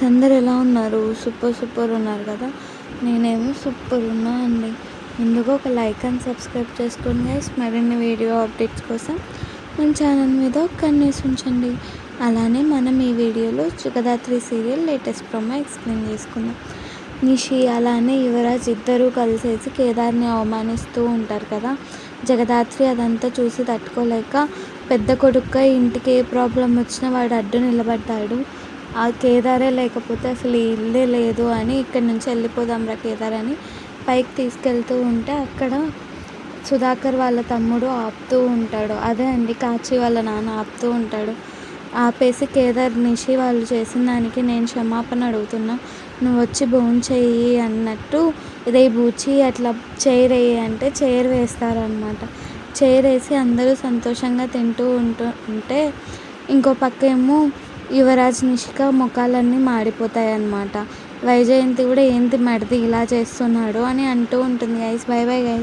అందరు ఎలా ఉన్నారు? సూపర్ ఉన్నారు కదా! నేనేమో సూపర్ ఉన్నా అండి. ముందుగా ఒక లైక్ అండ్ సబ్స్క్రైబ్ చేసుకోండి గైస్. మరిన్ని వీడియో అప్డేట్స్ కోసం మన ఛానల్ మీద ఒక కన్నేసి ఉంచండి. అలానే మనం ఈ వీడియోలో Jagadhatri serial latest promo explain చేసుకుందాం. నిషి అలానే యువరాజ్ ఇద్దరూ కలిసేసి కేదార్ని అవమానిస్తూ ఉంటారు కదా. జగదాత్రి అదంతా చూసి తట్టుకోలేక పెద్ద కొడుకుగా ఇంటికి ఏ ప్రాబ్లం వచ్చినా వాడు అడ్డు నిలబడ్డాడు. ఆ కేదారే లేకపోతే అసలు ఈ ఇల్లే లేదు అని ఇక్కడి నుంచి వెళ్ళిపోదాంరా కేదార్ అని పైకి తీసుకెళ్తూ ఉంటే అక్కడ సుధాకర్ వాళ్ళ తమ్ముడు ఆపుతూ ఉంటాడు. అదే అండి కాచి వాళ్ళ నాన్న ఆపుతూ ఉంటాడు. ఆపేసి కేదార్ నిషి వాళ్ళు చేసిన దానికి నేను క్షమాపణ అడుగుతున్నా, నువ్వు వచ్చి భోంచెయ్యి అన్నట్టు రే బూచి అట్లా చైర్ వేయి అంటే చైర్ వేస్తారనమాట. చైర్ వేసి అందరూ సంతోషంగా తింటూ ఉంటే ఇంకో పక్క ఏమో యువరాజ్ నిషిక ముఖాలన్నీ మాడిపోతాయి అన్నమాట. వైజయంతి కూడా ఏంటి మరిది ఇలా చేస్తున్నాడు అని అంటూ ఉంటుంది గైస్. By bye guys.